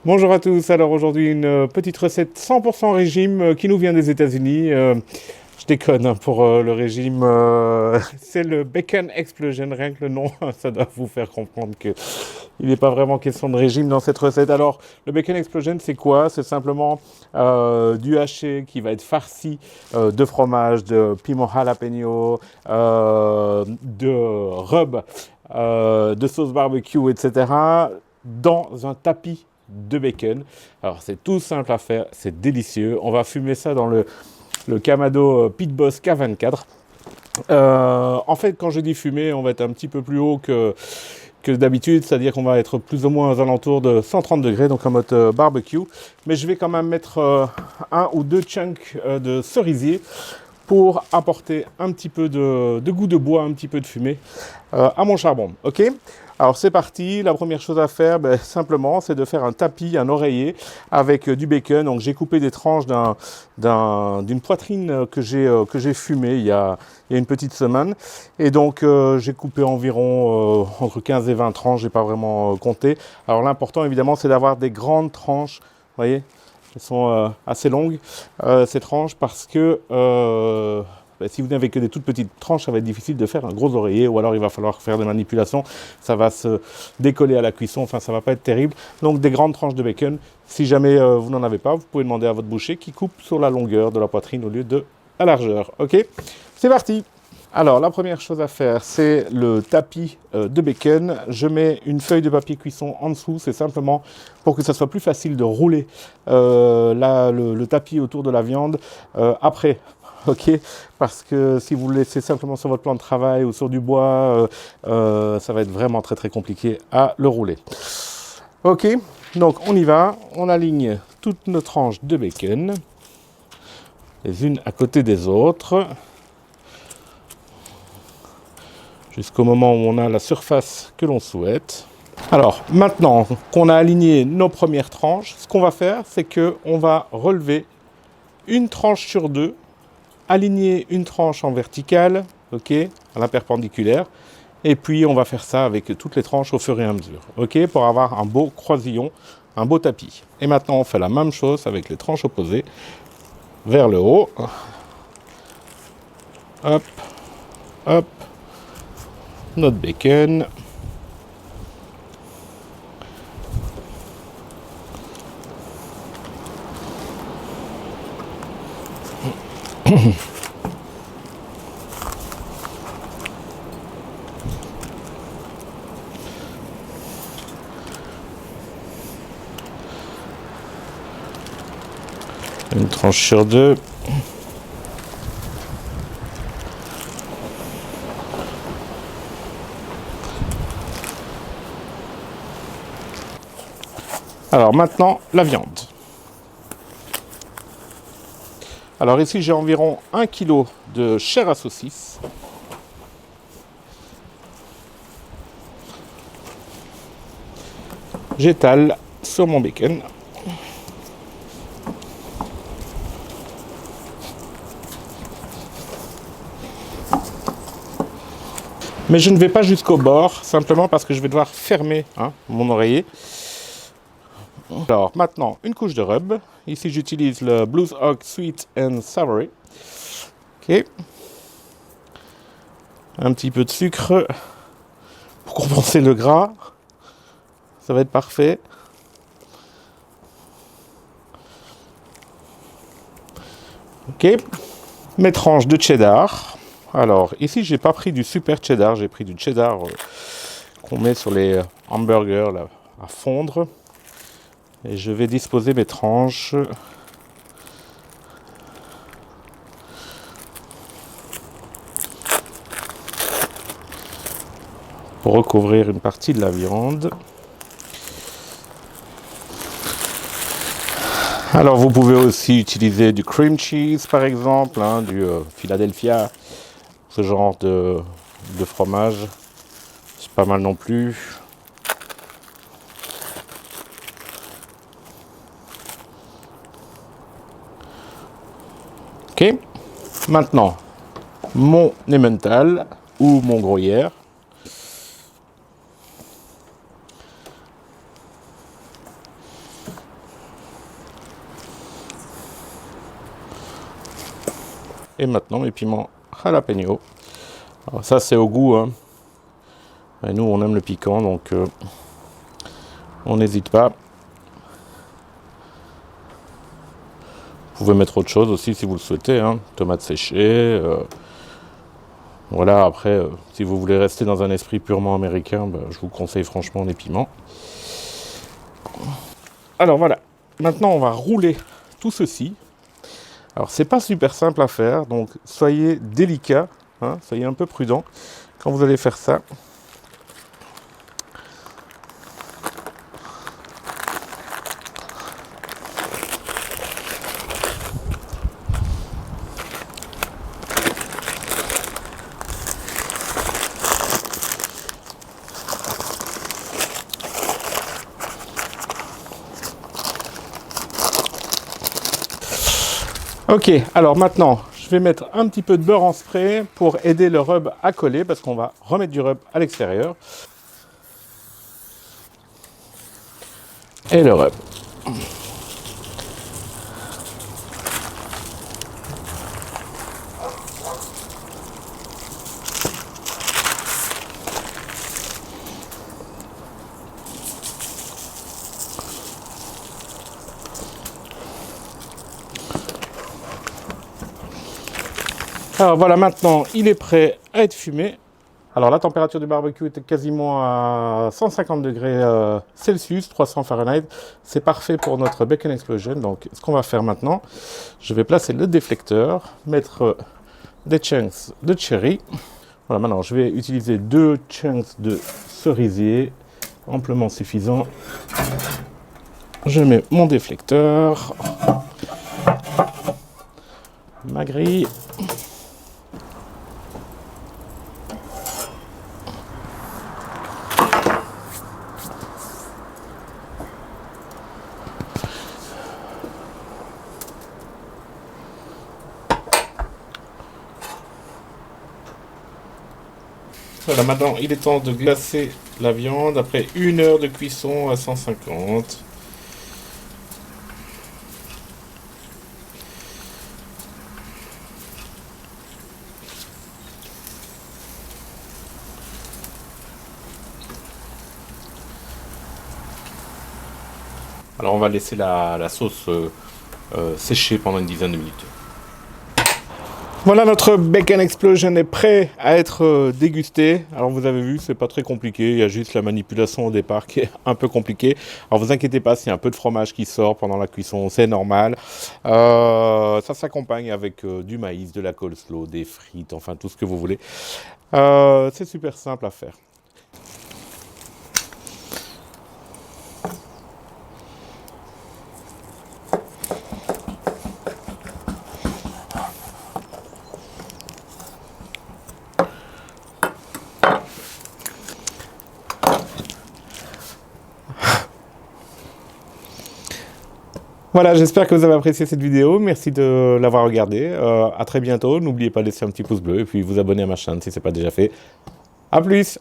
Bonjour à tous, alors aujourd'hui une petite recette 100% régime qui nous vient des États-Unis. Je déconne hein, pour le régime, c'est le Bacon Explosion, rien que le nom, ça doit vous faire comprendre que il n'est pas vraiment question de régime dans cette recette. Alors le Bacon Explosion c'est quoi? C'est simplement du haché qui va être farci de fromage, de piment jalapeno, de rub, de sauce barbecue, etc. dans un tapis de bacon. Alors c'est tout simple à faire, c'est délicieux. On va fumer ça dans le Kamado Pit Boss K24. En fait, quand je dis fumer, on va être un petit peu plus haut que d'habitude, c'est-à-dire qu'on va être plus ou moins aux alentours de 130 degrés, donc en mode barbecue. Mais je vais quand même mettre un ou deux chunks de cerisier pour apporter un petit peu de goût de bois, un petit peu de fumée à mon charbon. Ok? Alors c'est parti, la première chose à faire, simplement, c'est de faire un tapis, un oreiller avec du bacon. Donc j'ai coupé des tranches d'une poitrine que j'ai fumée il y a une petite semaine. Et donc j'ai coupé environ entre 15 et 20 tranches, j'ai pas vraiment compté. Alors l'important évidemment c'est d'avoir des grandes tranches, vous voyez, elles sont assez longues ces tranches parce que si vous n'avez que des toutes petites tranches, ça va être difficile de faire un gros oreiller ou alors il va falloir faire des manipulations, ça va se décoller à la cuisson, enfin ça va pas être terrible. Donc des grandes tranches de bacon, si jamais vous n'en avez pas, vous pouvez demander à votre boucher qui coupe sur la longueur de la poitrine au lieu de la largeur. Ok, c'est parti. Alors la première chose à faire, c'est le tapis de bacon. Je mets une feuille de papier cuisson en dessous, c'est simplement pour que ça soit plus facile de rouler le tapis autour de la viande après. Ok, parce que si vous le laissez simplement sur votre plan de travail ou sur du bois, ça va être vraiment très très compliqué à le rouler. Ok, donc on y va, on aligne toutes nos tranches de bacon, les unes à côté des autres, jusqu'au moment où on a la surface que l'on souhaite. Alors maintenant qu'on a aligné nos premières tranches, ce qu'on va faire, c'est qu'on va relever une tranche sur deux, aligner une tranche en verticale, ok, à la perpendiculaire, et puis on va faire ça avec toutes les tranches au fur et à mesure, ok, pour avoir un beau croisillon, un beau tapis. Et maintenant on fait la même chose avec les tranches opposées, vers le haut, hop, hop, notre bacon, une tranche sur deux. Alors maintenant, la viande. Alors ici, j'ai environ 1 kg de chair à saucisse. J'étale sur mon bacon. Mais je ne vais pas jusqu'au bord, simplement parce que je vais devoir fermer mon oreiller. Alors maintenant, une couche de rub. Ici, j'utilise le Blues Hog Sweet and Savory. Ok. Un petit peu de sucre pour compenser le gras. Ça va être parfait. Ok. Mes tranches de cheddar. Alors, ici, j'ai pas pris du super cheddar, j'ai pris du cheddar qu'on met sur les hamburgers là, à fondre. Et je vais disposer mes tranches pour recouvrir une partie de la viande. Alors vous pouvez aussi utiliser du cream cheese par exemple, du Philadelphia, ce genre de fromage. C'est pas mal non plus. Ok, maintenant mon Emmental ou mon gruyère. Et maintenant mes piments jalapeno. Alors ça c'est au goût, hein. Et nous on aime le piquant, donc on n'hésite pas. Vous pouvez mettre autre chose aussi si vous le souhaitez, hein. Tomates séchées. Voilà, après, si vous voulez rester dans un esprit purement américain, je vous conseille franchement les piments. Alors voilà, maintenant on va rouler tout ceci. Alors c'est pas super simple à faire, donc soyez délicat, hein, soyez un peu prudent quand vous allez faire ça. Ok, alors maintenant, je vais mettre un petit peu de beurre en spray pour aider le rub à coller, parce qu'on va remettre du rub à l'extérieur. Et le rub. Alors voilà, maintenant il est prêt à être fumé. Alors la température du barbecue était quasiment à 150 degrés Celsius, 300 Fahrenheit. C'est parfait pour notre Bacon Explosion. Donc ce qu'on va faire maintenant, je vais placer le déflecteur, mettre des chunks de cherry. Voilà, maintenant je vais utiliser 2 chunks de cerisier, amplement suffisant. Je mets mon déflecteur, ma grille. Voilà, maintenant il est temps de glacer la viande après 1 heure de cuisson à 150. Alors on va laisser la sauce sécher pendant une dizaine de minutes. Voilà, notre Bacon Explosion est prêt à être dégusté. Alors vous avez vu, c'est pas très compliqué, il y a juste la manipulation au départ qui est un peu compliquée. Alors vous inquiétez pas, s'il y a un peu de fromage qui sort pendant la cuisson, c'est normal. Ça s'accompagne avec du maïs, de la coleslaw, des frites, enfin tout ce que vous voulez. C'est super simple à faire. Voilà, j'espère que vous avez apprécié cette vidéo. Merci de l'avoir regardée. À très bientôt. N'oubliez pas de laisser un petit pouce bleu et puis vous abonner à ma chaîne si ce n'est pas déjà fait. A plus!